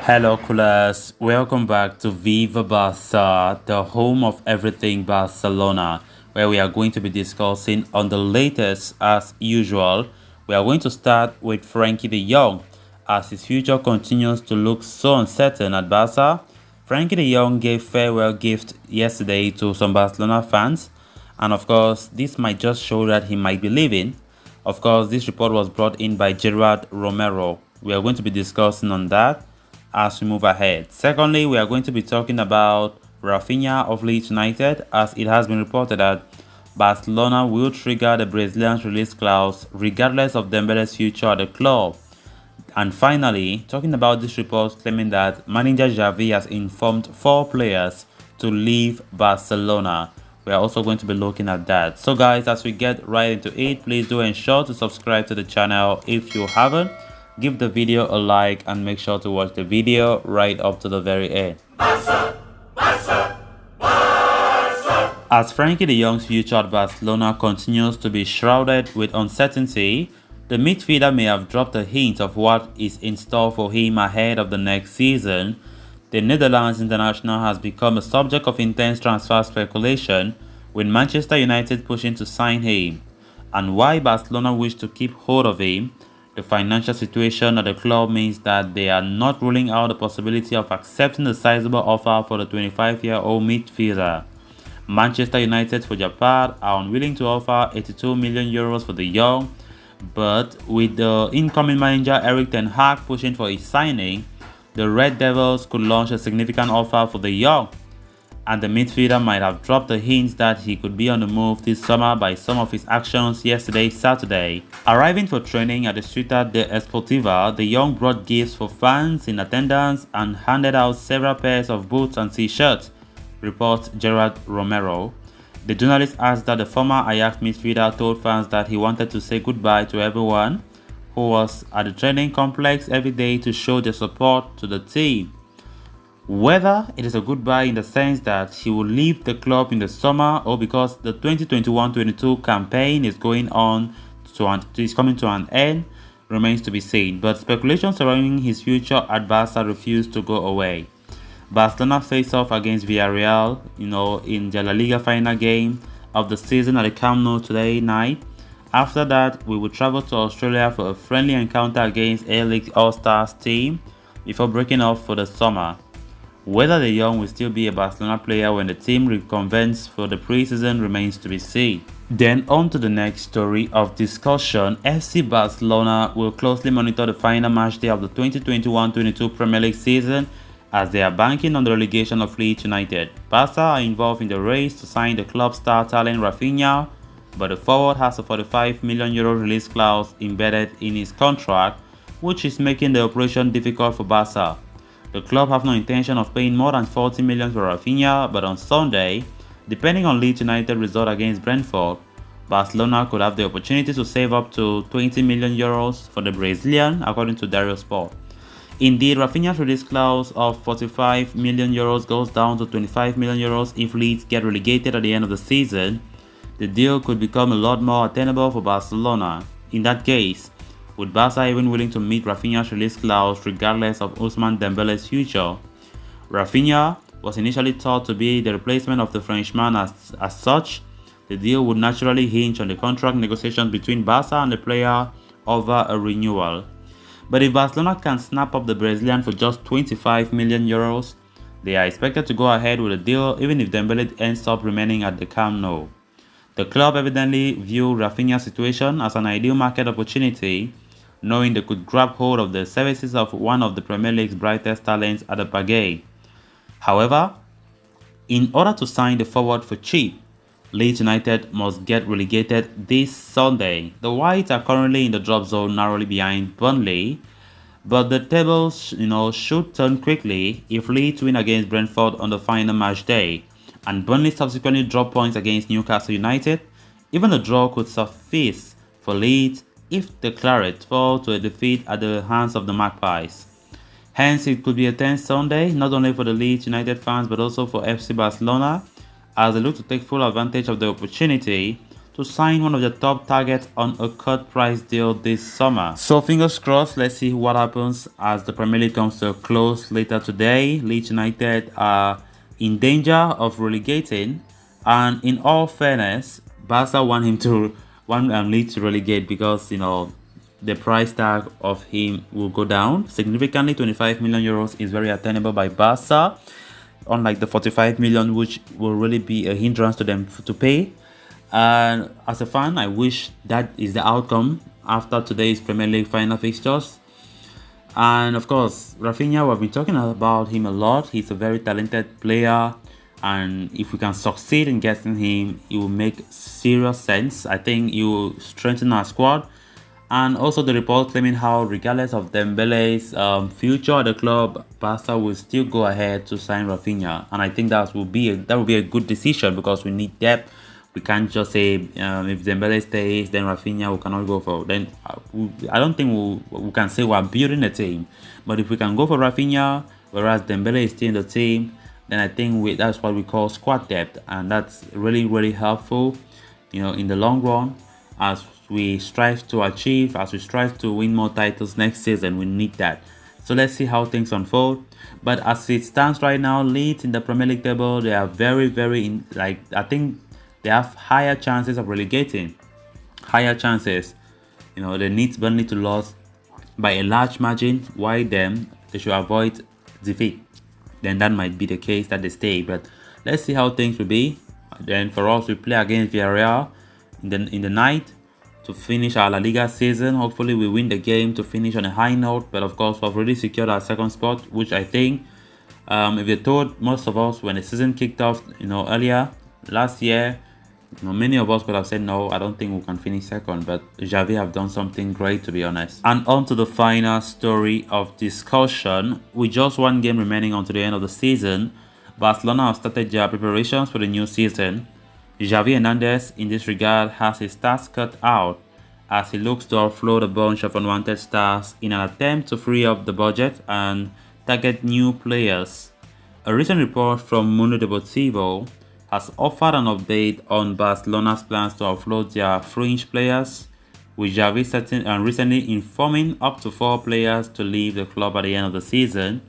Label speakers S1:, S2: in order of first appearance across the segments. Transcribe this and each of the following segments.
S1: Hello, coolers. Welcome back to Viva Barca, the home of everything Barcelona, where we are going to be discussing on the latest as usual. We are going to start with Frenkie de Jong, as his future continues to look so uncertain at Barca. Frenkie de Jong gave farewell gift yesterday to some Barcelona fans, and of course, this might just show that he might be leaving. Of course, this report was brought in by Gerard Romero. We are going to be discussing on that as we move ahead. Secondly, we are going to be talking about Rafinha of Leeds United, as it has been reported that Barcelona will trigger the Brazilian's release clause regardless of Dembele's future at the club. And finally, talking about this report claiming that manager Xavi has informed 4 players to leave Barcelona. We are also going to be looking at that. So guys, as we get right into it, please do ensure to subscribe to the channel if you haven't. Give the video a like and make sure to watch the video right up to the very end. Barca, Barca, Barca. As Frenkie de Jong's future at Barcelona continues to be shrouded with uncertainty, the midfielder may have dropped a hint of what is in store for him ahead of the next season. The Netherlands international has become a subject of intense transfer speculation, with Manchester United pushing to sign him. And why Barcelona wish to keep hold of him, the financial situation at the club means that they are not ruling out the possibility of accepting a sizable offer for the 25-year-old midfielder. Manchester United, for their part, are unwilling to offer 82 million euros for the young, but with the incoming manager Erik ten Hag pushing for his signing, the Red Devils could launch a significant offer for the young, and the midfielder might have dropped the hints that he could be on the move this summer by some of his actions yesterday, Saturday. Arriving for training at the Ciutat de Esportiva, the young brought gifts for fans in attendance and handed out several pairs of boots and t-shirts, reports Gerard Romero. The journalist asked that the former Ajax midfielder told fans that he wanted to say goodbye to everyone who was at the training complex every day to show their support to the team. Whether it is a goodbye in the sense that he will leave the club in the summer or because the 2021-22 campaign is coming to an end remains to be seen, but speculation surrounding his future at Barca refuse to go away. Barcelona face off against Villarreal, in the La Liga final game of the season at the Camp Nou today night. After that, we will travel to Australia for a friendly encounter against A-League All-Stars team before breaking off for the summer. Whether the young will still be a Barcelona player when the team reconvenes for the preseason remains to be seen. Then on to the next story of discussion. FC Barcelona will closely monitor the final match day of the 2021-22 Premier League season as they are banking on the relegation of Leeds United. Barca are involved in the race to sign the club star talent Rafinha, but the forward has a 45 million euro release clause embedded in his contract, which is making the operation difficult for Barca. The club have no intention of paying more than 40 million for Rafinha, but on Sunday, depending on Leeds United result against Brentford, Barcelona could have the opportunity to save up to 20 million euros for the Brazilian, according to Dario Sport. Indeed, Rafinha's release clause of 45 million euros goes down to 25 million euros if Leeds get relegated at the end of the season. The deal could become a lot more attainable for Barcelona. In that case, with Barca even willing to meet Rafinha's release clause regardless of Ousmane Dembele's future. Rafinha was initially thought to be the replacement of the Frenchman. As such, the deal would naturally hinge on the contract negotiations between Barca and the player over a renewal. But if Barcelona can snap up the Brazilian for just 25 million euros, they are expected to go ahead with the deal even if Dembele ends up remaining at the Camp Nou. The club evidently view Rafinha's situation as an ideal market opportunity, knowing they could grab hold of the services of one of the Premier League's brightest talents at the pagaie. However, in order to sign the forward for cheap, Leeds United must get relegated this Sunday. The Whites are currently in the drop zone narrowly behind Burnley, but the tables should turn quickly if Leeds win against Brentford on the final match day, and Burnley subsequently drop points against Newcastle United. Even a draw could suffice for Leeds if the Claret fall to a defeat at the hands of the Magpies. Hence, it could be a tense Sunday, not only for the Leeds United fans but also for FC Barcelona, as they look to take full advantage of the opportunity to sign one of the top targets on a cut price deal this summer. So fingers crossed, let's see what happens as the Premier League comes to a close later today. Leeds United are in danger of relegating, and in all fairness, Barca want Leeds to relegate because the price tag of him will go down significantly. 25 million euros is very attainable by Barca, unlike the 45 million, which will really be a hindrance to them to pay. And as a fan, I wish that is the outcome after today's Premier League final fixtures. And of course, Rafinha, we've been talking about him a lot. He's a very talented player, and if we can succeed in getting him, it will make serious sense. I think it will strengthen our squad. And also the report claiming how regardless of Dembele's future at the club, Barca will still go ahead to sign Rafinha. And I think that will be a good decision because we need depth. We can't just say if Dembele stays, then Rafinha we cannot go for. Then I don't think we can say we're building a team. But if we can go for Rafinha, whereas Dembele is still in the team, then I think that's what we call squad depth, and that's really, really helpful, in the long run as we strive to win more titles next season. We need that. So let's see how things unfold. But as it stands right now, Leeds in the Premier League table, they are very, very I think they have higher chances of relegating. Higher chances. They need Burnley to lose by a large margin. Why them? They should avoid defeat. Then that might be the case that they stay. But let's see how things will be. Then for us, we play against Villarreal in the night to finish our La Liga season. Hopefully we win the game to finish on a high note. But of course, we've already secured our second spot, which I think if you told most of us when the season kicked off, earlier last year, many of us could have said no, I don't think we can finish second, but Xavi have done something great, to be honest. And on to the final story of discussion. With just one game remaining until the end of the season, Barcelona have started their preparations for the new season. Xavi Hernandez, in this regard, has his stars cut out as he looks to offload a bunch of unwanted stars in an attempt to free up the budget and target new players. A recent report from Mundo Deportivo has offered an update on Barcelona's plans to offload their fringe players, with Xavi recently informing up to 4 players to leave the club at the end of the season.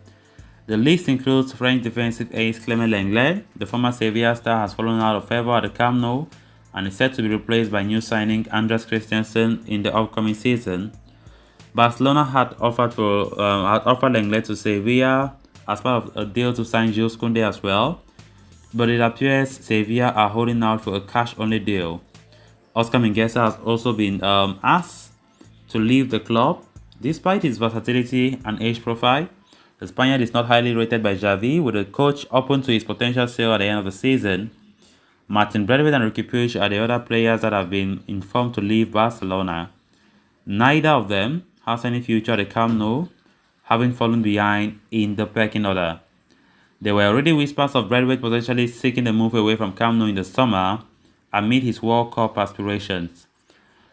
S1: The list includes French defensive ace Clement Lenglet. The former Sevilla star has fallen out of favour at the Camp Nou and is set to be replaced by new signing Andres Christensen in the upcoming season. Barcelona had offered Lenglet to Sevilla as part of a deal to sign Jules Koundé as well, but it appears Sevilla are holding out for a cash-only deal. Oscar Mingueza has also been asked to leave the club. Despite his versatility and age profile, the Spaniard is not highly rated by Xavi, with the coach open to his potential sale at the end of the season. Martin Braithwaite and Riqui Puig are the other players that have been informed to leave Barcelona. Neither of them has any future at the Camp Nou, having fallen behind in the pecking order. There were already whispers of Braithwaite potentially seeking a move away from Camp Nou in the summer amid his World Cup aspirations.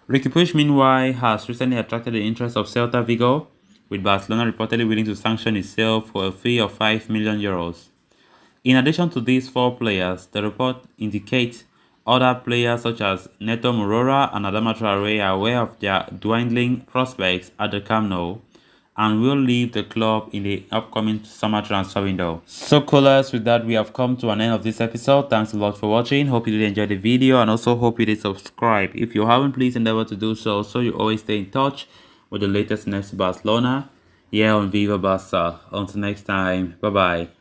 S1: Riqui Puig, meanwhile, has recently attracted the interest of Celta Vigo, with Barcelona reportedly willing to sanction his sale for a fee of 5 million euros. In addition to these 4 players, the report indicates other players such as Neto Moreira and Adama Traoré are aware of their dwindling prospects at the Camp Nou and will leave the club in the upcoming summer transfer window. So coolers, with that we have come to an end of this episode. Thanks a lot for watching. Hope you did enjoy the video, and also hope you did subscribe. If you haven't, please endeavor to do so you always stay in touch with the latest news to Barcelona here on Viva Barca. Until next time, bye bye.